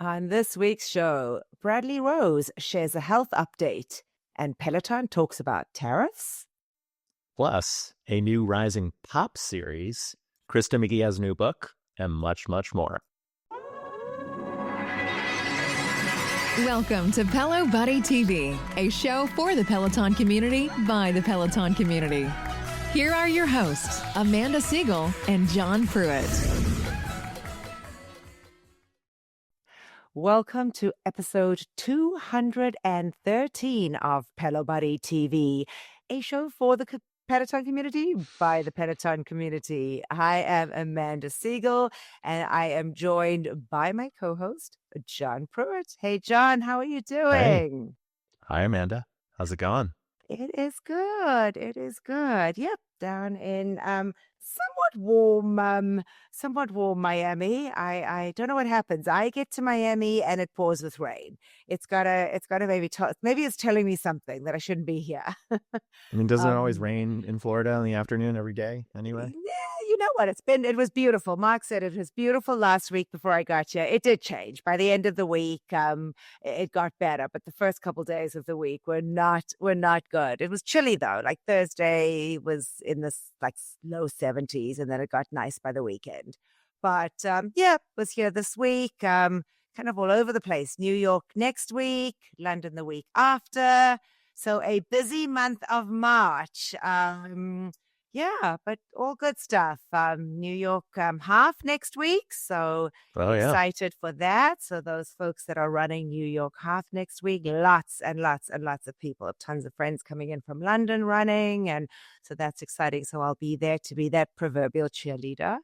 On this week's show, Bradley Rose shares a health update and Peloton talks about tariffs. Plus, a new Rising Pop series, Kristin McGee has a new book, and much, much more. Welcome to Pelo Buddy TV, a show for the Peloton community by the Peloton community. Here are your hosts, Amanda Siegel and John Pruitt. Welcome to episode 213 of Pelo Buddy TV, a show for the Peloton community by the Peloton community. I am Amanda Siegel, and I am joined by my co-host, John Pruitt. Hey, John, how are you doing? Hey. Hi, Amanda. How's it going? It is good. It is good. Yep, down in somewhat warm Miami. I don't know what happens. I get to Miami and it pours with rain. It's gotta maybe it's telling me something that I shouldn't be here. I mean, doesn't it always rain in Florida in the afternoon every day anyway? Yeah, you know what? It was beautiful. Mark said it was beautiful last week before I got here. It did change. By the end of the week, it got better, but the first couple days of the week were not good. It was chilly though. Like Thursday was in the low 70s, and then it got nice by the weekend. But was here this week. Kind of all over the place. New York next week, London the week after. So a busy month of March. But all good stuff. New York half next week. So excited for that. So those folks that are running New York half next week, lots and lots and lots of people, tons of friends coming in from London running. And so that's exciting. So I'll be there to be that proverbial cheerleader.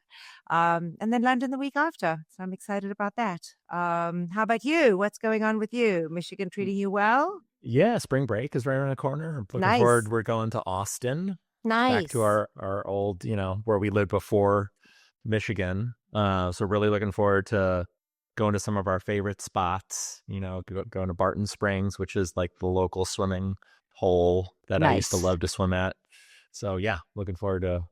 And then London the week after. So I'm excited about that. How about you? What's going on with you? Michigan treating you well? Yeah, spring break is right around the corner. I'm looking forward. We're going to Austin. Nice. Back to our old, where we lived before Michigan. So really looking forward to going to some of our favorite spots, going to Barton Springs, which is like the local swimming hole that I used to love to swim at. So yeah, looking forward to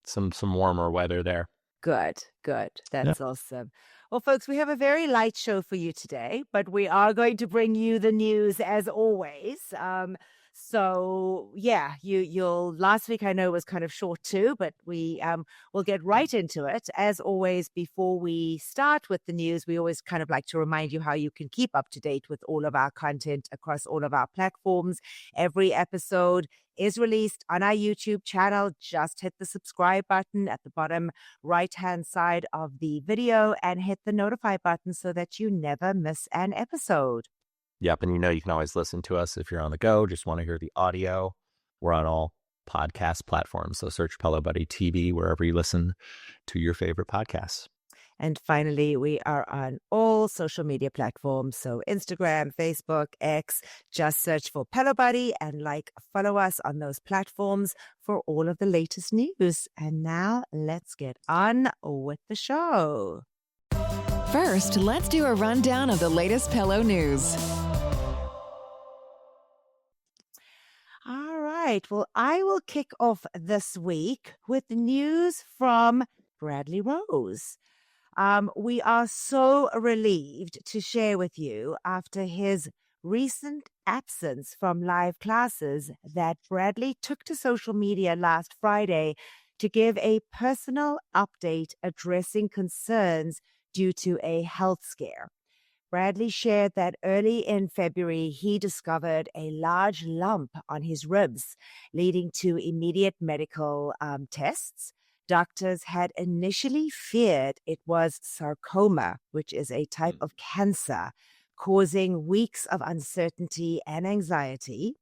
some warmer weather there. Good. That's awesome. Well, folks, we have a very light show for you today, but we are going to bring you the news as always. So you'll last week I know was kind of short too, but we will get right into it. As always, before we start with the news, we always kind of like to remind you how you can keep up to date with all of our content across all of our platforms. Every episode is released on our YouTube channel. Just hit the subscribe button at the bottom right-hand side of the video and hit the notify button so that you never miss an episode. Yep, and you can always listen to us if you're on the go, just want to hear the audio. We're on all podcast platforms, so search Pelo Buddy TV wherever you listen to your favorite podcasts. And finally, we are on all social media platforms, so Instagram, Facebook, X. Just search for Pelo Buddy and follow us on those platforms for all of the latest news. And now let's get on with the show. First, let's do a rundown of the latest Pelo news. All right. Well, I will kick off this week with news from Bradley Rose. We are so relieved to share with you after his recent absence from live classes that Bradley took to social media last Friday to give a personal update addressing concerns due to a health scare. Bradley shared that early in February, he discovered a large lump on his ribs, leading to immediate medical tests. Doctors had initially feared it was sarcoma, which is a type of cancer, causing weeks of uncertainty and anxiety.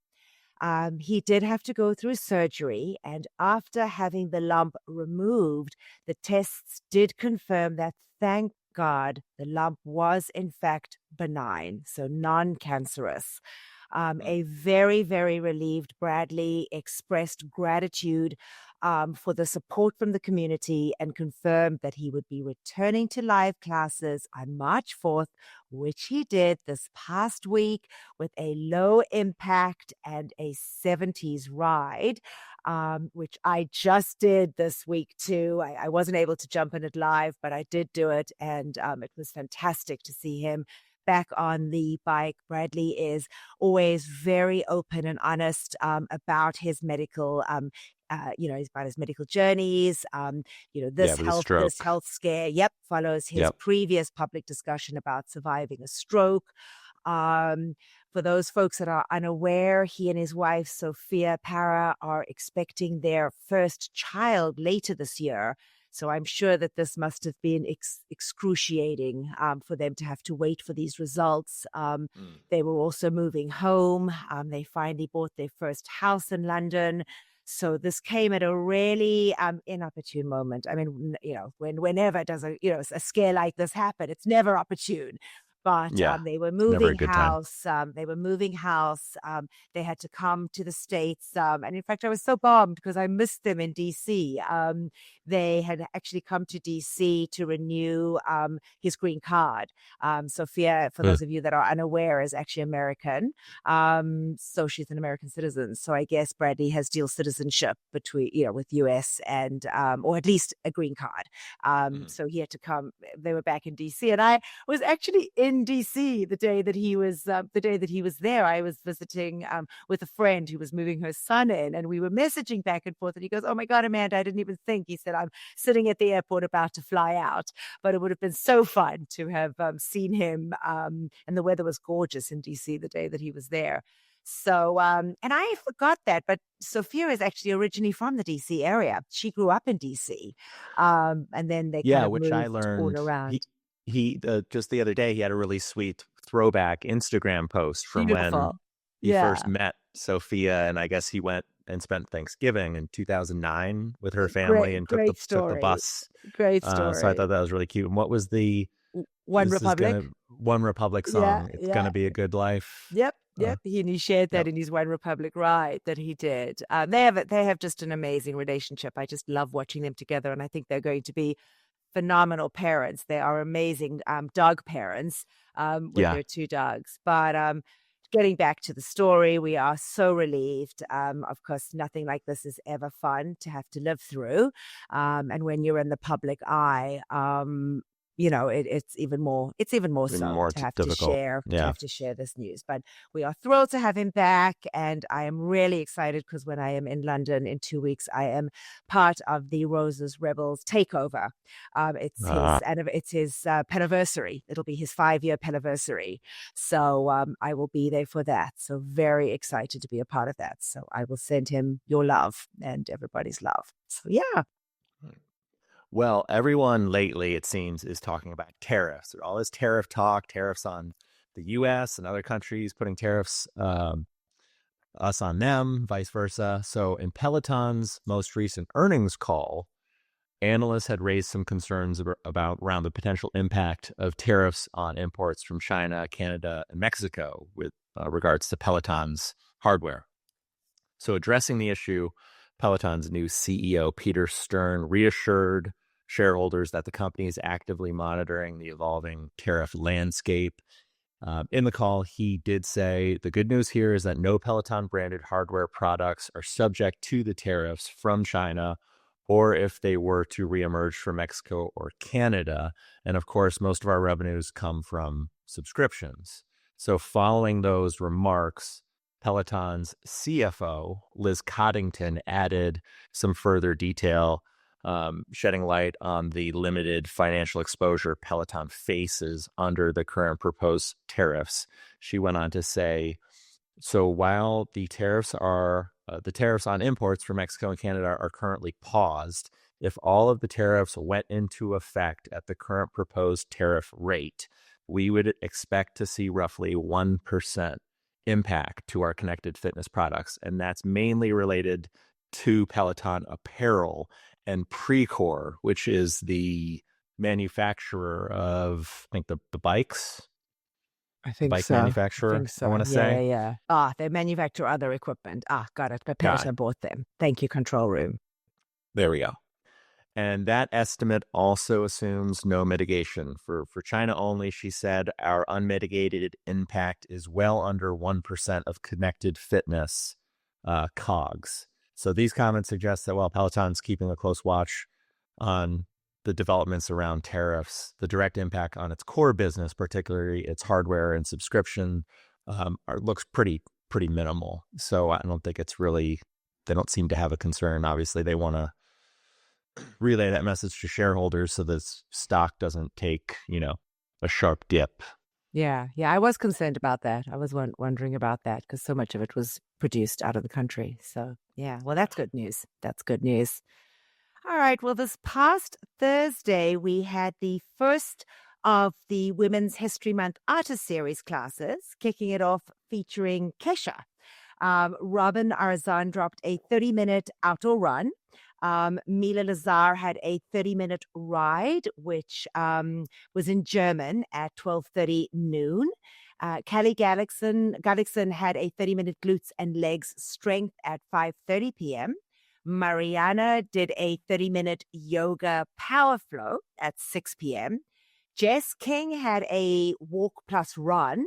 He did have to go through surgery, and after having the lump removed, the tests did confirm that, thank God, the lump was in fact benign, so non-cancerous. A very, very relieved Bradley expressed gratitude for the support from the community and confirmed that he would be returning to live classes on March 4th, which he did this past week with a low impact and a 70s ride. which I just did this week too. I wasn't able to jump in it live, but I did do it, and it was fantastic to see him back on the bike. Bradley is always very open and honest about his medical about his medical journeys. This health scare, follows his previous public discussion about surviving a stroke. For those folks that are unaware, he and his wife, Sophia Para, are expecting their first child later this year. So I'm sure that this must have been excruciating for them to have to wait for these results. They were also moving home. They finally bought their first house in London. So this came at a really inopportune moment. I mean, whenever does a scare like this happen, it's never opportune. But they were moving house. They had to come to the States. And in fact, I was so bummed because I missed them in DC. They had actually come to DC to renew his green card. Sophia, for those of you that are unaware, is actually American. So she's an American citizen. So I guess Bradley has dual citizenship between, with US and, or at least a green card. So he had to come. They were back in DC, and I was actually in DC the day that he was there. I was visiting with a friend who was moving her son in, and we were messaging back and forth, and he goes, "Oh my God, Amanda, I didn't even think." He said, "I'm sitting at the airport about to fly out, but it would have been so fun to have seen him." And the weather was gorgeous in DC the day that he was there. So, and I forgot that, but Sophia is actually originally from the DC area. She grew up in DC. And then they kind of which moved I learned all around. He just the other day, he had a really sweet throwback Instagram post from when he first met Sophia. And I guess he went and spent Thanksgiving in 2009 with her family and took the bus. Great story. So I thought that was really cute. And what was the One Republic song? It's gonna be a good life. Yep. He shared that in his One Republic ride that he did. They have just an amazing relationship. I just love watching them together, and I think they're going to be phenomenal parents. They are amazing dog parents with their two dogs. But getting back to the story, we are so relieved. Of course, nothing like this is ever fun to have to live through. And when you're in the public eye, it's even more so to have to share this news. But we are thrilled to have him back, and I am really excited because when I am in London in 2 weeks, I am part of the Roses Rebels takeover. It's his anniversary. It'll be his 5-year anniversary. So I will be there for that. So very excited to be a part of that. So I will send him your love and everybody's love. So yeah. Well, everyone lately, it seems, is talking about tariffs. All this tariff talk, tariffs on the U.S. and other countries, putting tariffs, us on them, vice versa. So in Peloton's most recent earnings call, analysts had raised some concerns around the potential impact of tariffs on imports from China, Canada, and Mexico with regards to Peloton's hardware. So addressing the issue, Peloton's new CEO, Peter Stern, reassured shareholders that the company is actively monitoring the evolving tariff landscape. In the call, he did say the good news here is that no Peloton branded hardware products are subject to the tariffs from China, or if they were to reemerge from Mexico or Canada. And of course, most of our revenues come from subscriptions. So following those remarks, Peloton's CFO, Liz Coddington, added some further detail, shedding light on the limited financial exposure Peloton faces under the current proposed tariffs. She went on to say, so while the tariffs on imports from Mexico and Canada are currently paused, if all of the tariffs went into effect at the current proposed tariff rate, we would expect to see roughly 1% impact to our connected fitness products. And that's mainly related to Peloton apparel and Precor, which is the manufacturer of, I think, the bikes. I think bike so. manufacturer, I want to say. Yeah. They manufacture other equipment. Got it. But Peloton bought them. Thank you, control room. There we go. And that estimate also assumes no mitigation. For China only, she said, our unmitigated impact is well under 1% of connected fitness COGS. So these comments suggest that while Peloton's keeping a close watch on the developments around tariffs, the direct impact on its core business, particularly its hardware and subscription, looks pretty minimal. So I don't think it's really, they don't seem to have a concern. Obviously, they want to relay that message to shareholders so that stock doesn't take, a sharp dip. Yeah. I was concerned about that. I was wondering about that because so much of it was produced out of the country. So, yeah, well, that's good news. All right. Well, this past Thursday, we had the first of the Women's History Month Artist Series classes, kicking it off featuring Kesha. Robin Arzan dropped a 30-minute outdoor run. Mila Lazar had a 30-minute ride, which was in German at 12:30 noon. Kelly Gullickson had a 30-minute glutes and legs strength at 5:30 p.m. Mariana did a 30-minute yoga power flow at 6 p.m. Jess King had a walk plus run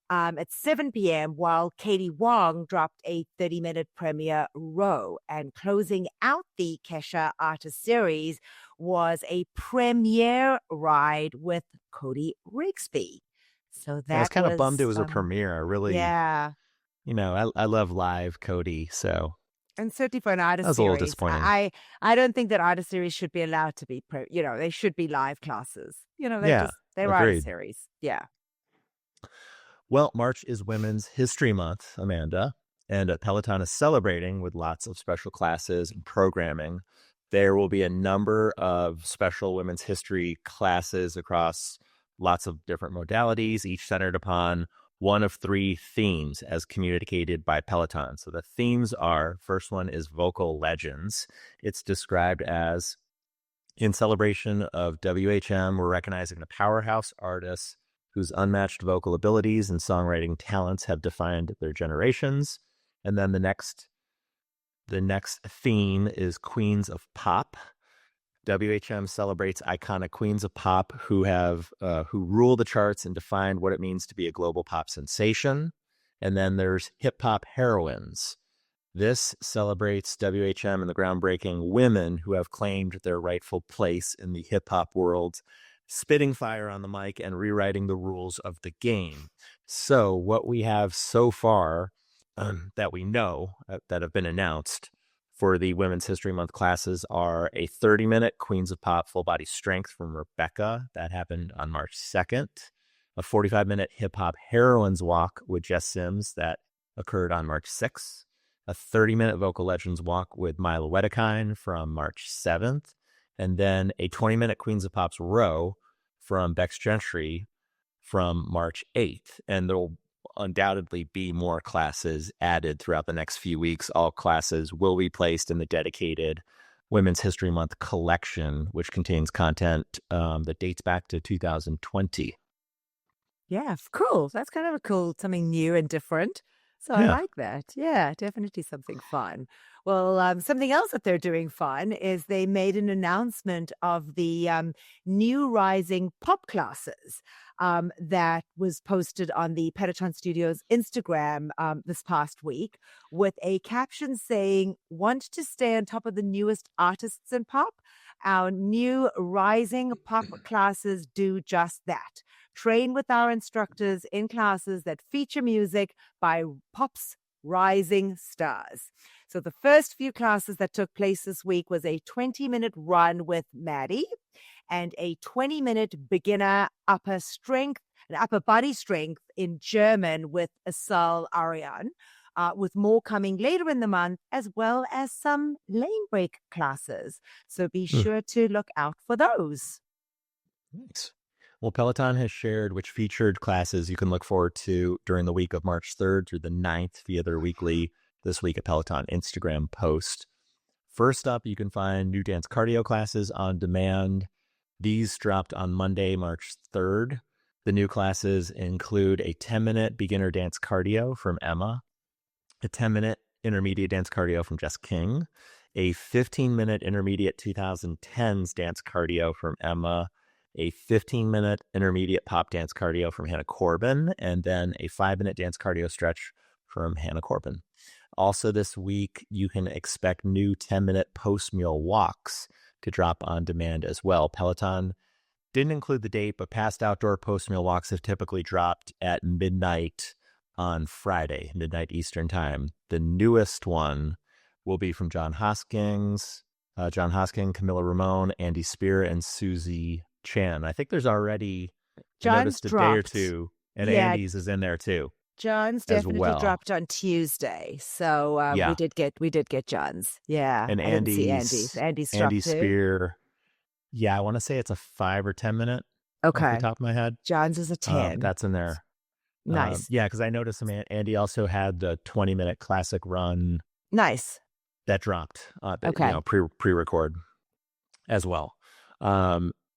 at 7 p.m., while Katie Wong dropped a 30-minute premiere row. And closing out the Kesha Artist Series was a premiere ride with Cody Rigsby. So that I was kind of bummed it was a premiere. premiere. I really, Yeah. I love live Cody, so. And certainly for an artist That's series, a little disappointing. I don't think that artist series should be allowed to be, they should be live classes. They're agreed. artist series. Yeah. Well, March is Women's History Month, Amanda, and Peloton is celebrating with lots of special classes and programming. There will be a number of special women's history classes across lots of different modalities, each centered upon one of three themes as communicated by Peloton. So the themes are, first one is vocal legends. It's described as, in celebration of WHM, we're recognizing the powerhouse artists whose unmatched vocal abilities and songwriting talents have defined their generations. And then the next theme is Queens of Pop. WHM celebrates iconic queens of pop who rule the charts and defined what it means to be a global pop sensation. And then there's hip hop heroines. This celebrates WHM and the groundbreaking women who have claimed their rightful place in the hip hop world, spitting fire on the mic and rewriting the rules of the game. So what we have so far that we know that have been announced for the Women's History Month classes are a 30-minute Queens of Pop full body strength from Rebecca. That happened on March 2nd. A 45-minute hip hop heroines walk with Jess Sims that occurred on March 6th. A 30-minute vocal legends walk with Mila Wedekind from March 7th. And then a 20-minute Queens of Pop's row from Bex Gentry from March 8th. And there'll undoubtedly be more classes added throughout the next few weeks. All classes will be placed in the dedicated Women's History Month collection, which contains content that dates back to 2020. Yeah, cool. That's kind of something new and different. So I like that. Yeah, definitely something fun. Well, something else that they're doing fun is they made an announcement of the new Rising Pop classes that was posted on the Peloton Studios Instagram this past week with a caption saying, "Want to stay on top of the newest artists in pop? Our new Rising Pop classes do just that. Train with our instructors in classes that feature music by pop's rising stars." So the first few classes that took place this week was a 20-minute run with Maddie and a 20-minute beginner upper body strength in German with Asal Arian, with more coming later in the month, as well as some lane break classes. So be sure to look out for those. Thanks. Well, Peloton has shared which featured classes you can look forward to during the week of March 3rd through the 9th via their weekly This Week at Peloton Instagram post. First up, you can find new dance cardio classes on demand. These dropped on Monday, March 3rd. The new classes include a 10-minute beginner dance cardio from Emma, a 10-minute intermediate dance cardio from Jess King, a 15-minute intermediate 2010s dance cardio from Emma, a 15-minute intermediate pop dance cardio from Hannah Corbin, and then a 5-minute dance cardio stretch from Hannah Corbin. Also this week, you can expect new 10-minute post-meal walks to drop on demand as well. Peloton didn't include the date, but past outdoor post-meal walks have typically dropped at midnight on Friday, midnight Eastern time. The newest one will be from John Hoskins, Camilla Ramon, Andy Spear, and Susie Chan. I think there's already, I noticed a day or two, and Yeah. Andy's is in there too. John's as definitely well. dropped on Tuesday, so Yeah. we did get John's. Yeah, And I didn't see Andy's Andy's Andy dropped too. Spear. Yeah, I want to say it's a 5 or 10 minute off Okay, the top of my head. John's is a 10. That's in there. Nice, Yeah, because I noticed Andy also had the 20-minute classic run nice. that dropped. Okay. Pre-record as well.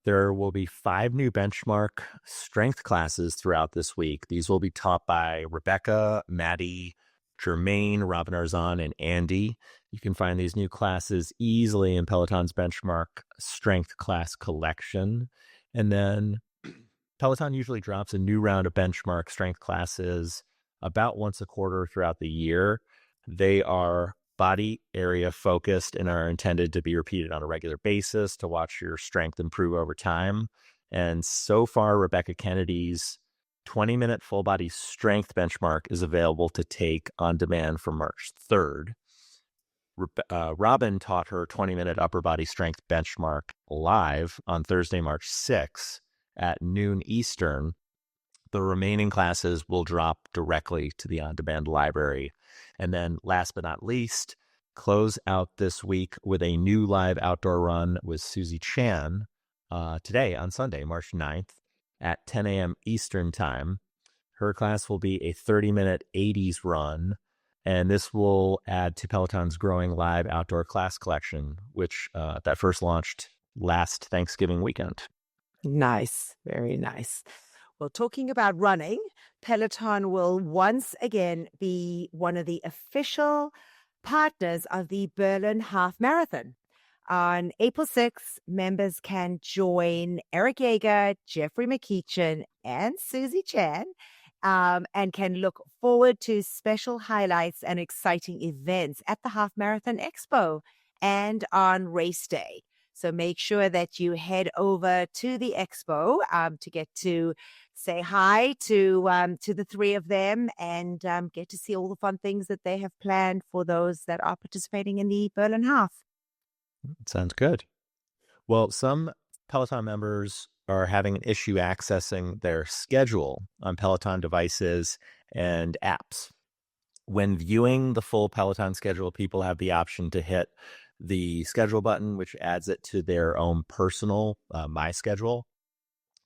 There will be 5 new benchmark strength classes throughout this week. These will be taught by Rebecca, Maddie, Jermaine, Robin Arzon, and Andy. You can find these new classes easily in Peloton's benchmark strength class collection. And then Peloton usually drops a new round of benchmark strength classes about once a quarter throughout the year. They are body area focused and are intended to be repeated on a regular basis to watch your strength improve over time. And so far, Rebecca Kennedy's 20-minute full body strength benchmark is available to take on demand for March 3rd. Robin taught her 20-minute upper body strength benchmark live on Thursday, March 6th at noon Eastern. The remaining classes will drop directly to the on-demand library. And then last but not least, close out this week with a new live outdoor run with Susie Chan today on Sunday, March 9th at 10 a.m. Eastern time. Her class will be a 30-minute 80s run, and this will add to Peloton's growing live outdoor class collection, which that first launched last Thanksgiving weekend. Nice, very nice. Well, talking about running, Peloton will once again be one of the official partners of the Berlin Half Marathon. On April 6th, members can join Eric Yeager, Jeffrey McKeechan, and Susie Chan, and can look forward to special highlights and exciting events at the Half Marathon Expo and on race day. So make sure that you head over to the expo to get to say hi to the three of them and get to see all the fun things that they have planned for those that are participating in the Berlin Half. Sounds good. Well, some Peloton members are having an issue accessing their schedule on Peloton devices and apps. When viewing the full Peloton schedule, people have the option to hit the schedule button, which adds it to their own personal My Schedule.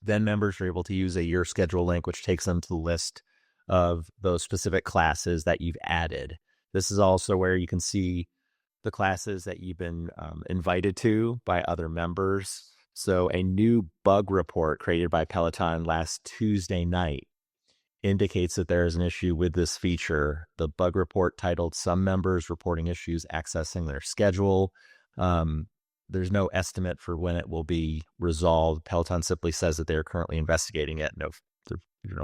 Then members are able to use a Your Schedule link, which takes them to the list of those specific classes that you've added. This is also where you can see the classes that you've been invited to by other members. So a new bug report created by Peloton last Tuesday night indicates that there is an issue with this feature. The bug report titled "Some Members Reporting Issues Accessing Their Schedule." There's no estimate for when it will be resolved. Peloton simply says that they're currently investigating it. No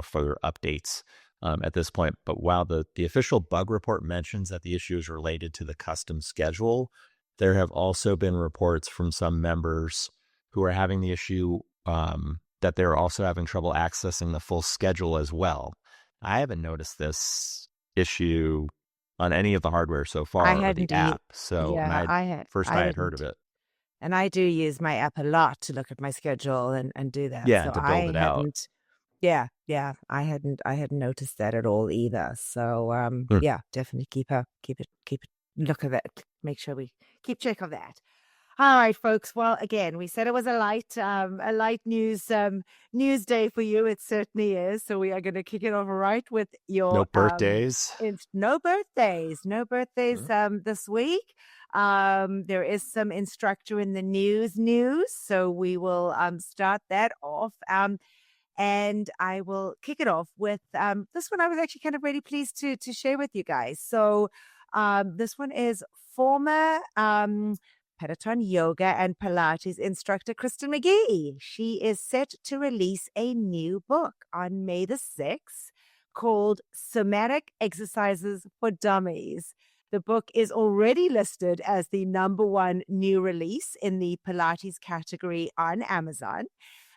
further updates at this point. But while the official bug report mentions that the issue is related to the custom schedule, there have also been reports from some members who are having the issue that they're also having trouble accessing the full schedule as well. I haven't noticed this issue on any of the hardware so far, or the app. So Yeah, I had heard of it. And I do use my app a lot to look at my schedule and do that. Yeah, so to build it out. Yeah, I hadn't noticed that at all either. So yeah, definitely keep a look at it. Make sure we keep check of that. All right, folks. Well, again, we said it was a light news day for you. It certainly is. So we are going to kick it off right with your No birthdays. No birthdays this week. There is some Instructor in the news. So we will start that off. And I will kick it off with this one I was actually kind of really pleased to share with you guys. So this one is former Peloton yoga and Pilates instructor Kristin McGee. She is set to release a new book on May the 6th called Somatic Exercises for Dummies. The book is already listed as the #1 new release in the Pilates category on Amazon.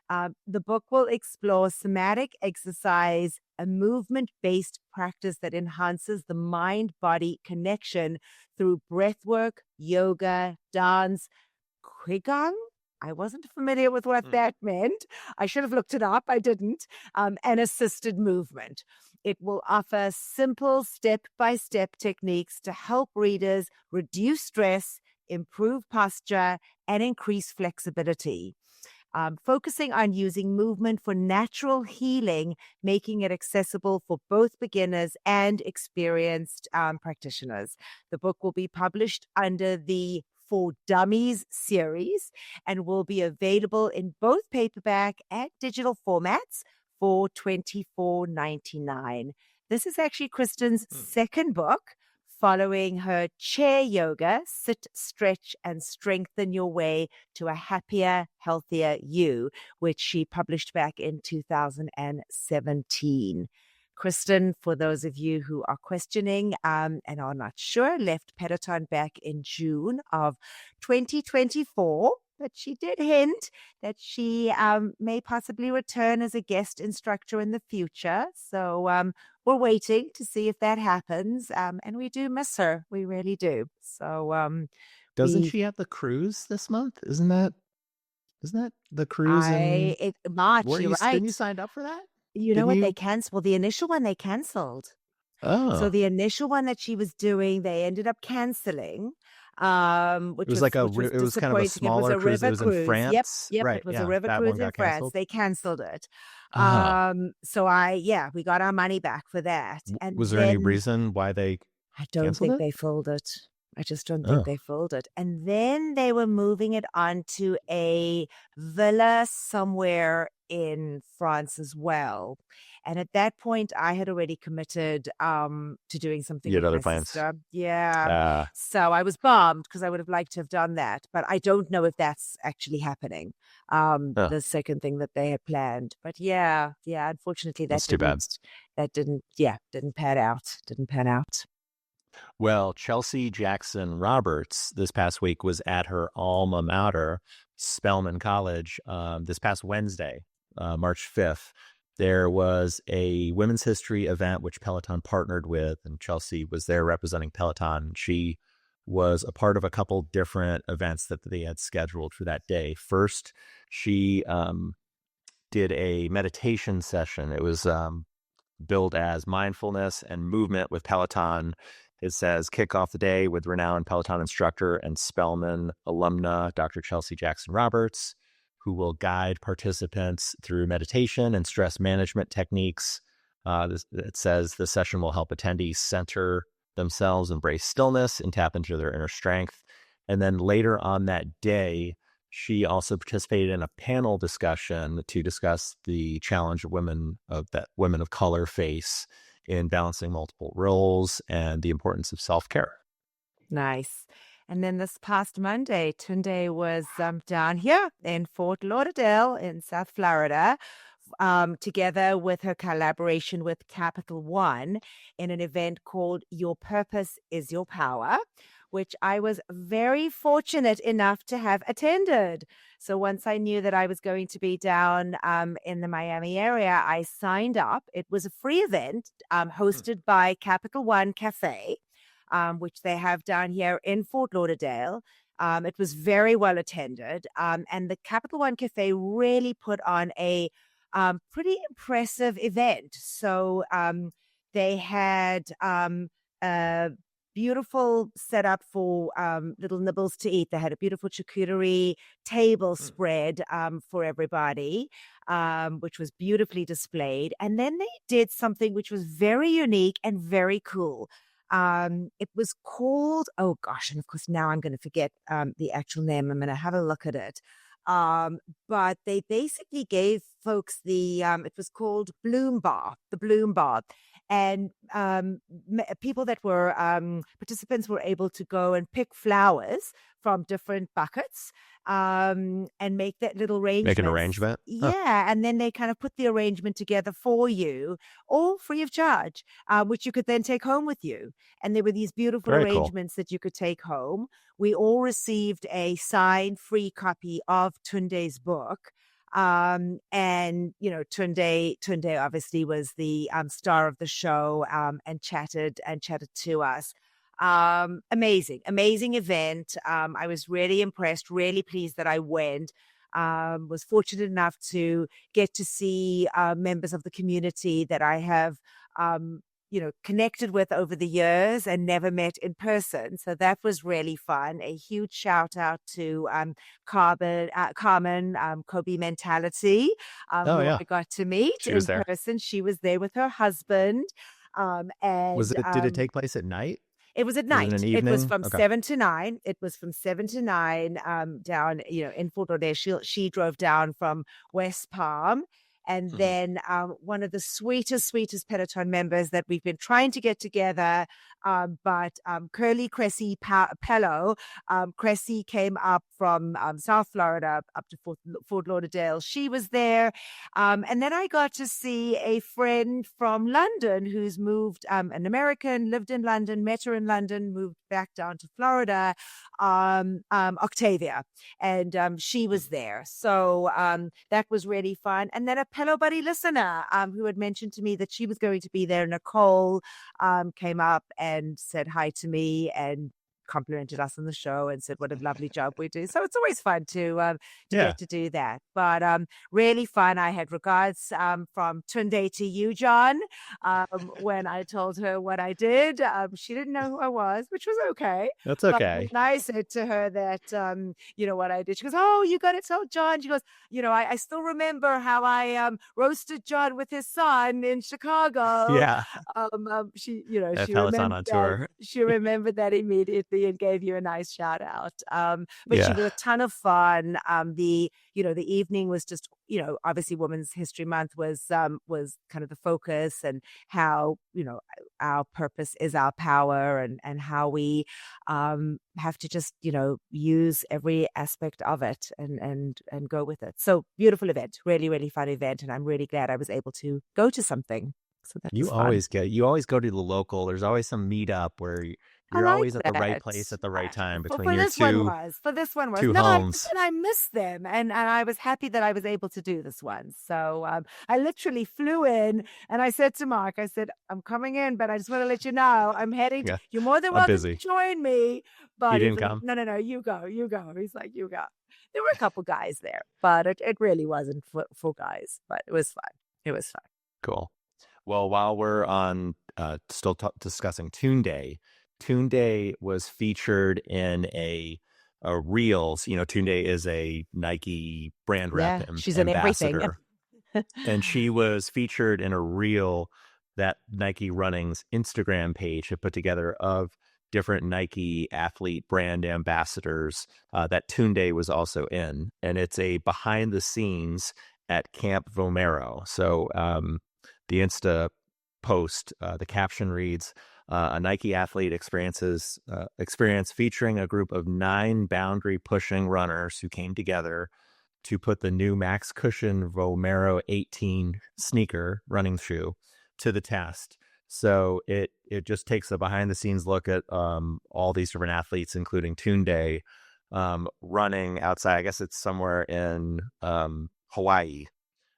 The book will explore somatic exercise, a movement-based practice that enhances the mind-body connection through breathwork, yoga, dance, Qigong. I wasn't familiar with what that meant. I should have looked it up. I didn't. And assisted movement. It will offer simple step-by-step techniques to help readers reduce stress, improve posture, and increase flexibility. Focusing on using movement for natural healing, making it accessible for both beginners and experienced practitioners. The book will be published under the For Dummies series and will be available in both paperback and digital formats for $24.99. This is actually Kristin's second book, following her chair yoga, sit, stretch, and strengthen your way to a happier, healthier you, which she published back in 2017. Kristin, for those of you who are questioning and are not sure, left Peloton back in June of 2024. But she did hint that she may possibly return as a guest instructor in the future. So we're waiting to see if that happens. And we do miss her. We really do. So doesn't she have the cruise this month? Isn't that the cruise in March? You're right. Didn't you sign up for that? You know what? They canceled. Well, the initial one they canceled. Oh. So the initial one that she was doing, they ended up canceling. Which it was like it was kind of a smaller cruise. It was in France. Yep. Right. It was a river cruise in France. Canceled. They canceled it. So we got our money back for that. And was there any reason why they? I don't think they filled it. I just don't think they filled it. And then they were moving it onto a villa somewhere in France as well. And at that point, I had already committed to doing something. You had with other my plans. sister. Yeah. So I was bummed because I would have liked to have done that. But I don't know if that's actually happening. The second thing that they had planned. But yeah. Unfortunately, that's too bad. That didn't pan out. Didn't pan out. Well, Chelsea Jackson Roberts this past week was at her alma mater, Spelman College, this past Wednesday, March 5th. There was a women's history event which Peloton partnered with, and Chelsea was there representing Peloton. She was a part of a couple different events that they had scheduled for that day. First, she did a meditation session. It was billed as mindfulness and movement with Peloton. It says, kick off the day with renowned Peloton instructor and Spelman alumna, Dr. Chelsea Jackson Roberts, who will guide participants through meditation and stress management techniques. It says the session will help attendees center themselves, embrace stillness, and tap into their inner strength. And then later on that day, she also participated in a panel discussion to discuss the challenge women of color face in balancing multiple roles and the importance of self-care. Nice. And then this past Monday, Tunde was down here in Fort Lauderdale in South Florida, together with her collaboration with Capital One in an event called Your Purpose is Your Power, which I was very fortunate enough to have attended. So once I knew that I was going to be down in the Miami area, I signed up. It was a free event hosted by Capital One Cafe, which they have down here in Fort Lauderdale. It was very well attended. And the Capital One Cafe really put on a pretty impressive event. So they had a beautiful setup for little nibbles to eat. They had a beautiful charcuterie table spread for everybody, which was beautifully displayed. And then they did something which was very unique and very cool. It was called, oh gosh, and of course now I'm going to forget the actual name. I'm going to have a look at it. But they basically gave folks it was called Bloom Bar, the Bloom Bar. And people that were participants were able to go and pick flowers from different buckets and make that little arrangement. Make an arrangement? Huh. Yeah. And then they kind of put the arrangement together for you, all free of charge, which you could then take home with you. And there were these beautiful Very cool. arrangements that you could take home. We all received a signed free copy of Tunde's book. And Tunde obviously was the star of the show, and chatted to us. Amazing event. I was really impressed, really pleased that I went. Was fortunate enough to get to see members of the community that I have connected with over the years and never met in person. So that was really fun. A huge shout out to Carmen, Kobe Mentality, who yeah. I got to meet She was in there. person. She was there with her husband. And Did it take place at night? It was at night. Was it an It was evening? from Okay. 7 to 9. It was from 7 to 9 down, in Fort Lauderdale. She drove down from West Palm. And then one of the sweetest Peloton members that we've been trying to get together, but Curly Cressy Pelo, Cressy came up from South Florida up to Fort Lauderdale. She was there. And then I got to see a friend from London who's moved, an American, lived in London, met her in London, moved back down to Florida, Octavia. And she was there. So that was really fun. And then a Pelo Buddy listener who had mentioned to me that she was going to be there, Nicole, came up and said hi to me and complimented us on the show and said what a lovely job we do. So it's always fun to get to do that. But really fun. I had regards from Tunde to you, John. When I told her what I did, she didn't know who I was, which was okay. That's okay. But I said to her that what I did. She goes, "Oh, you got to tell John." She goes, I still remember how I roasted John with his son in Chicago. Yeah. She At she Peloton remembered on tour. she remembered that immediately and gave you a nice shout out. But she Yeah. was a ton of fun. The evening was just, obviously Women's History Month was kind of the focus, and how, our purpose is our power, and how we have to just, use every aspect of it and go with it. So beautiful event, really, really fun event. And I'm really glad I was able to go to something. So that You was fun. always go to the local. There's always some meetup where I you're like always at the right that. place at the right time For between your this one two was. For this one was. two No, homes. I miss them. And I was happy that I was able to do this one. So I literally flew in and I said to Mark, I said, I'm coming in, but I just want to let you know I'm heading. Yeah. You're more than I'm welcome busy. to join me. But You he's didn't like, come? No, you go. He's like, you go. There were a couple guys there, but it really wasn't for guys, but it was fun. It was fun. Cool. Well, while we're on still discussing Tunde was featured in a Reels. Tunde is a Nike brand rep she's in everything. ambassador. And she was featured in a reel that Nike Running's Instagram page had put together of different Nike athlete brand ambassadors that Tunde was also in. And it's a behind the scenes at Camp Vomero. So the Insta post, the caption reads, a Nike athlete experience featuring a group of 9 boundary pushing runners who came together to put the new Max Cushion Vomero 18 sneaker running shoe to the test. So it just takes a behind the scenes look at all these different athletes, including Tunde, running outside. I guess it's somewhere in Hawaii.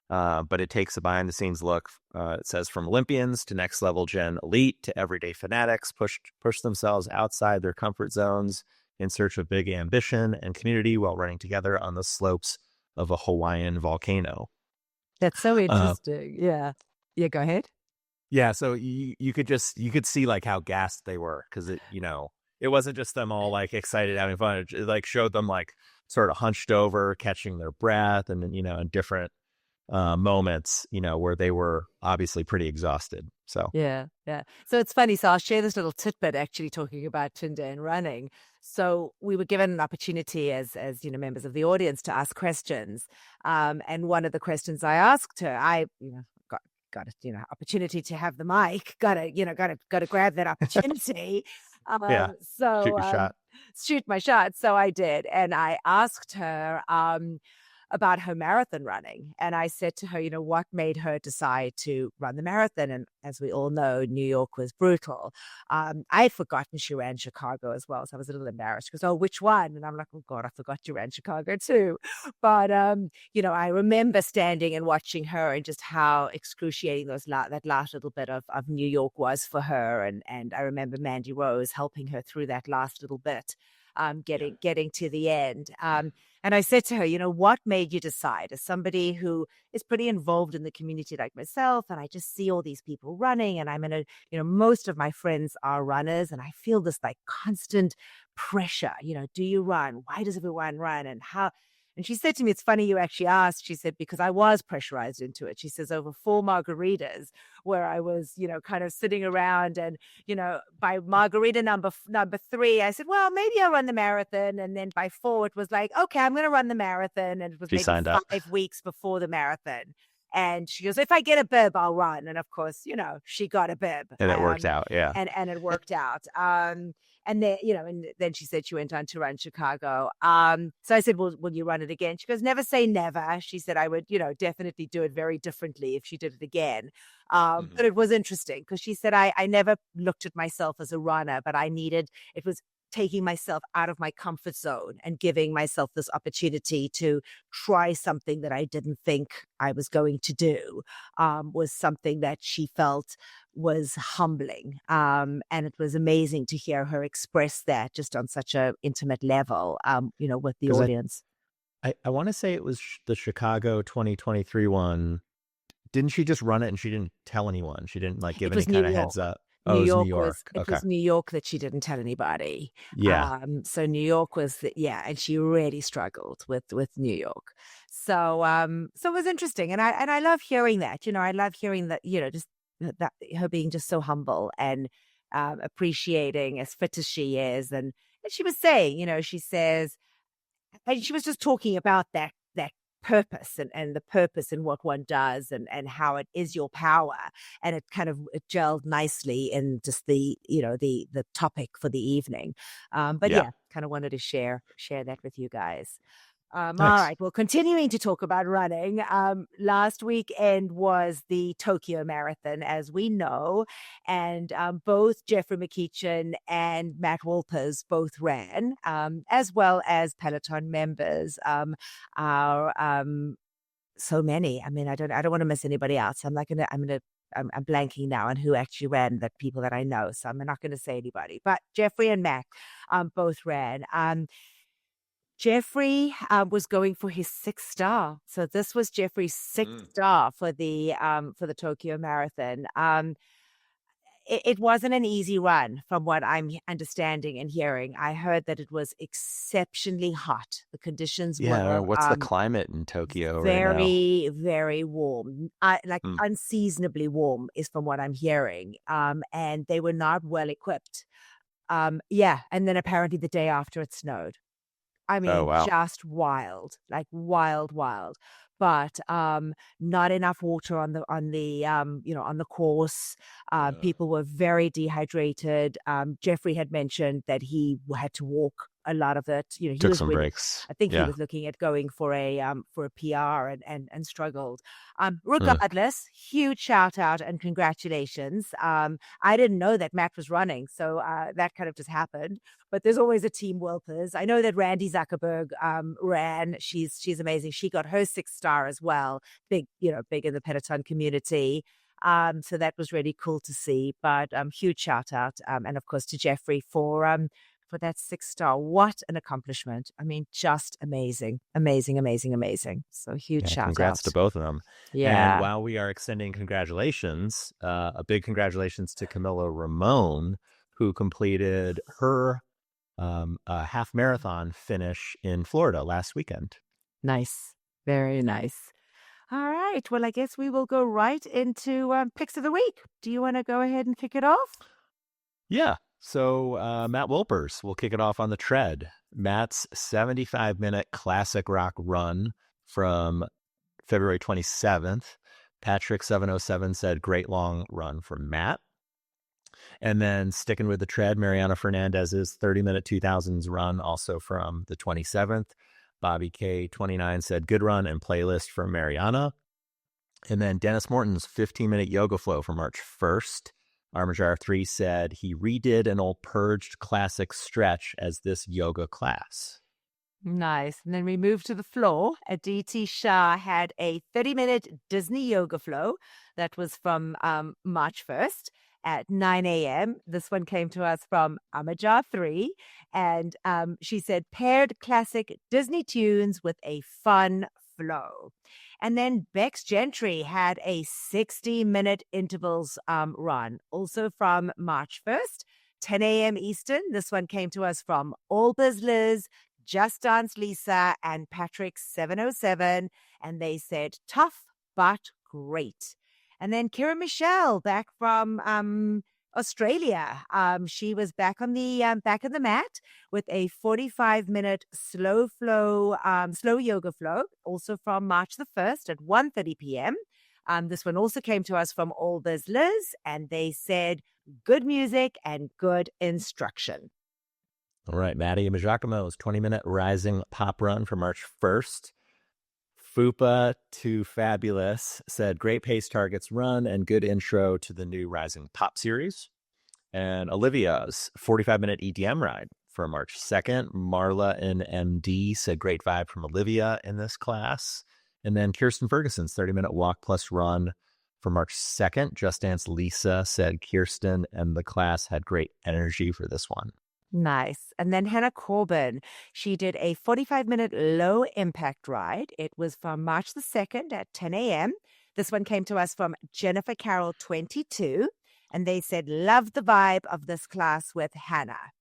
But it takes a behind the scenes look. It says from Olympians to next level gen elite to everyday fanatics push themselves outside their comfort zones in search of big ambition and community while running together on the slopes of a Hawaiian volcano. That's so interesting. Yeah, go ahead. Yeah, so you could see like how gassed they were, because it wasn't just them all like excited having fun. It like showed them like sort of hunched over, catching their breath, and in different moments, where they were obviously pretty exhausted. So yeah. So it's funny. So I'll share this little tidbit actually talking about Tunde and running. So we were given an opportunity as members of the audience to ask questions. And one of the questions I asked her, I got opportunity to have the mic, gotta grab that opportunity. Yeah. So shoot your shot. shoot my shot. So I did. And I asked her about her marathon running. And I said to her, what made her decide to run the marathon? And as we all know, New York was brutal. I'd forgotten she ran Chicago as well. So I was a little embarrassed. She goes, oh, which one? And I'm like, oh God, I forgot you ran Chicago too. But, I remember standing and watching her and just how excruciating that last little bit of New York was for her. And I remember Mandy Rose helping her through that last little bit. Getting to the end. And I said to her, what made you decide, as somebody who is pretty involved in the community like myself, and I just see all these people running, and I'm in most of my friends are runners, and I feel this like constant pressure, do you run? Why does everyone run? And how? And she said to me, it's funny you actually asked. She said, because I was pressurized into it. She says, over 4 margaritas where I was, kind of sitting around and, by margarita number 3, I said, well, maybe I'll run the marathon. And then by 4, it was like, okay, I'm going to run the marathon. And it was She maybe signed up. 5 weeks before the marathon. And she goes, if I get a bib, I'll run. And of course, she got a bib. And it worked out. Yeah. And it worked out. And then, and then she said she went on to run Chicago. So I said, well, will you run it again? She goes, never say never. She said, I would, definitely do it very differently if she did it again. But it was interesting because she said, I never looked at myself as a runner, but it was taking myself out of my comfort zone and giving myself this opportunity to try something that I didn't think I was going to do, was something that she felt was humbling. And it was amazing to hear her express that just on such an intimate level, with the audience. I want to say it was the Chicago 2023 one. Didn't she just run it and she didn't tell anyone? She didn't give any kind of heads up. New York New York. It was New York that she didn't tell anybody. Yeah. So New York was and she really struggled with New York. So it was interesting, and I love hearing that. I love hearing that. Just that her being just so humble and appreciating as fit as she is, and she was saying, she says, and she was just talking about that purpose and the purpose in what one does and how it is your power, and it kind of gelled nicely in just the the topic for the evening. But kind of wanted to share that with you guys. All right. Well, continuing to talk about running, last weekend was the Tokyo Marathon, as we know, and both Jeffrey McKeechin and Matt Wolpers both ran, as well as Peloton members. So many. I mean, I don't want to miss anybody else. I'm blanking now on who actually ran, the people that I know, so I'm not going to say anybody. But Jeffrey and Matt both ran. Jeffrey was going for his 6th star. So this was Jeffrey's 6th star for the Tokyo Marathon. It wasn't an easy run from what I'm understanding and hearing. I heard that it was exceptionally hot. The conditions were... what's the climate in Tokyo very, right now? very warm. Unseasonably warm is from what I'm hearing. And they were not well equipped. And then apparently the day after it snowed. I mean, just wild, like wild. But not enough water on the course. People were very dehydrated. Jeffrey had mentioned that he had to walk a lot of it. He took some breaks. I think he was looking at going for a PR and struggled. Regardless, huge shout out and congratulations. I didn't know that Matt was running, so that kind of just happened. But there's always a team Wilpers. I know that Randy Zuckerberg ran. She's amazing. She got her 6th star as well. Big in the Peloton community. So that was really cool to see. But huge shout out, and of course to Jeffrey for that 6th star. What an accomplishment. I mean, just amazing. So huge shout out. Congrats to both of them. Yeah. And while we are extending congratulations, a big congratulations to Camilla Ramon, who completed her half marathon finish in Florida last weekend. Nice. Very nice. All right. Well, I guess we will go right into picks of the week. Do you want to go ahead and kick it off? Yeah. So Matt Wolpers will kick it off on the tread. Matt's 75-minute classic rock run from February 27th. Patrick 707 said, great long run from Matt. And then sticking with the tread, Mariana Fernandez's 30-minute 2000s run, also from the 27th. Bobby K 29 said good run and playlist for Mariana. And then Dennis Morton's 15-minute yoga flow for March 1st. Armajar 3 said he redid an old purged classic stretch as this yoga class. Nice. And then we moved to the floor. Aditi Shah had a 30-minute Disney yoga flow that was from March 1st at 9 a.m. This one came to us from Amajar 3. And she said paired classic Disney tunes with a fun flow. And then Bex Gentry had a 60-minute intervals run, also from March 1st, 10 a.m. Eastern. This one came to us from All Biz Liz, Just Dance Lisa, and Patrick 707. And they said tough, but great. And then Kira Michelle back from Australia. She was back on the back of the mat with a 45-minute slow yoga flow, also from March the 1st at 1:30 p.m. This one also came to us from All Biz Liz, and they said good music and good instruction. All right, Maddie Majacomo's 20-minute rising pop run for March 1st. Fupa to Fabulous said great pace targets run and good intro to the new Rising Pop series. And Olivia's 45-minute EDM ride for March 2nd. Marla and MD said great vibe from Olivia in this class. And then Kirsten Ferguson's 30-minute walk plus run for March 2nd. Just Dance Lisa said Kirsten and the class had great energy for this one. Nice. And then Hannah Corbin, she did a 45-minute low impact ride. It was from March the 2nd at 10 a.m. This one came to us from Jennifer Carroll 22. And they said, love the vibe of this class with Hannah.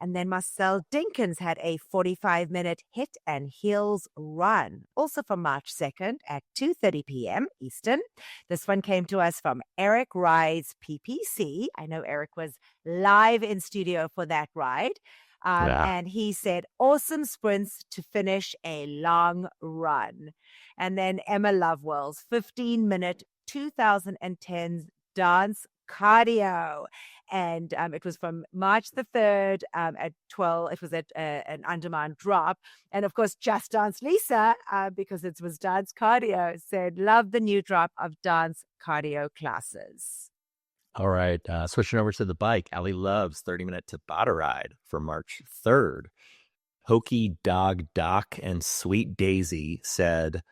And then Marcel Dinkins had a 45-minute hit and heels run, also from March 2nd at 2:30 p.m. Eastern. This one came to us from Eric Rides PPC. I know Eric was live in studio for that ride. And he said, awesome sprints to finish a long run. And then Emma Lovewell's 15-minute 2010s dance cardio. And it was from March the 3rd at 12. It was at an on-demand drop. And of course, Just Dance Lisa, because it was dance cardio, said, love the new drop of dance cardio classes. All right. Switching over to the bike, Allie Loves 30-minute Tabata ride for March 3rd. Hokey Dog Doc and Sweet Daisy said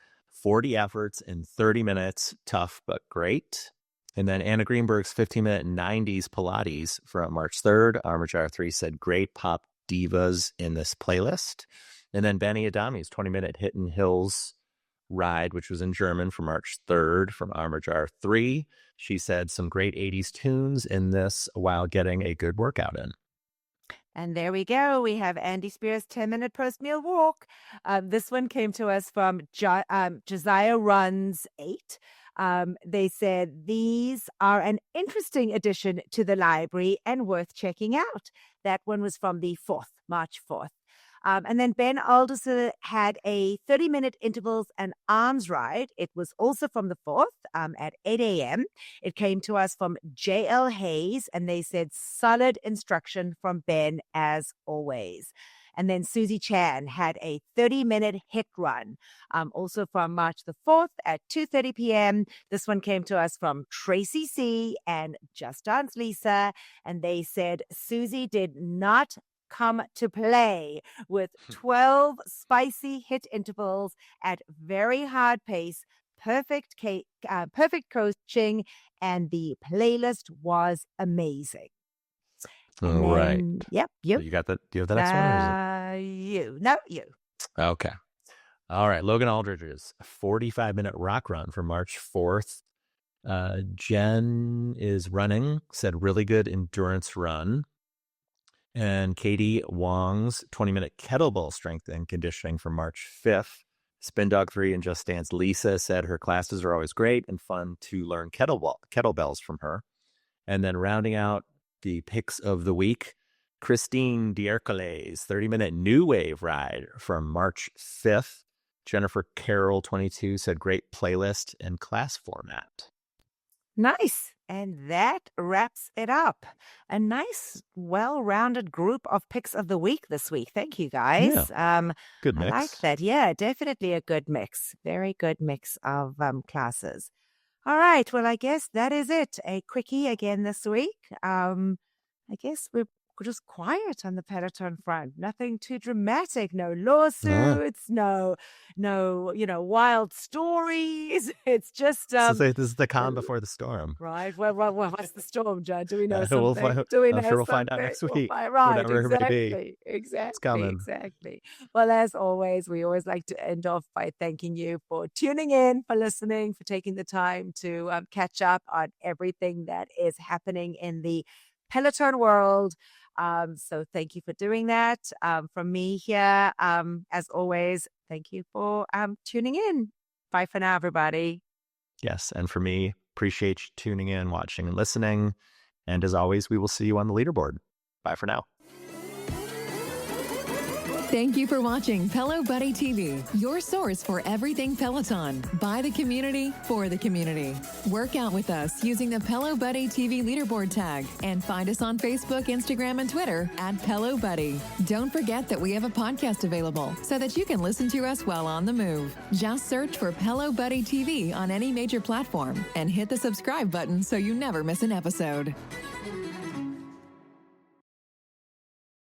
40 efforts in 30 minutes, tough but great. And then Anna Greenberg's 15-minute 90s Pilates from March 3rd. Armajar 3 said great pop divas in this playlist. And then Benny Adami's 20-minute Hidden Hills ride, which was in German, for March 3rd from Armajar 3. She said some great 80s tunes in this while getting a good workout in. And there we go. We have Andy Spears' 10-minute post-meal walk. This one came to us from Josiah Runs 8. They said these are an interesting addition to the library and worth checking out. That one was from the 4th, March 4th. And then Ben Alderson had a 30-minute intervals and arms ride. It was also from the 4th at 8 a.m. It came to us from J.L. Hayes, and they said solid instruction from Ben as always. And then Susie Chan had a 30-minute hit run, also from March the 4th at 2:30 p.m. This one came to us from Tracy C. and Just Dance Lisa, and they said Susie did not come to play with 12 spicy hit intervals at very hard pace, perfect coaching, and the playlist was amazing. All right. Yep. You. So you got that? Do you have the next one? Or is it... You. No, you. Okay. All right. Logan Aldridge's 45-minute rock run for March 4th. Jen is running, said really good endurance run. And Katie Wong's 20-minute kettlebell strength and conditioning for March 5th. Spin Dog 3 and Just Dance Lisa said her classes are always great and fun to learn kettlebells from her. And then rounding out the picks of the week, Christine Diercole's 30-minute new wave ride from March 5th. Jennifer Carroll 22 said great playlist and class format. Nice. And that wraps it up. A nice, well-rounded group of picks of the week this week. Thank you, guys. Good I mix. like that. Yeah, definitely a good mix. Very good mix of classes. All right. Well, I guess that is it. A quickie again this week. I guess we're just quiet on the Peloton front. Nothing too dramatic. No lawsuits. No, wild stories. It's just this is the calm before the storm. right. Well, what's the storm, John? Do we know We'll something? I'm sure we'll find out next week. Right. Whatever it may be. Exactly. It's coming. Exactly. Well, as always, we always like to end off by thanking you for tuning in, for listening, for taking the time to catch up on everything that is happening in the Peloton world. So thank you for doing that. From me here, as always, thank you for tuning in. Bye for now, everybody. Yes. And for me, appreciate you tuning in, watching, and listening. And as always, we will see you on the leaderboard. Bye for now. Thank you for watching Pelo Buddy TV, your source for everything Peloton, by the community, for the community. Work out with us using the Pelo Buddy TV leaderboard tag and find us on Facebook, Instagram, and Twitter at Pelo Buddy. Don't forget that we have a podcast available so that you can listen to us while on the move. Just search for Pelo Buddy TV on any major platform and hit the subscribe button so you never miss an episode.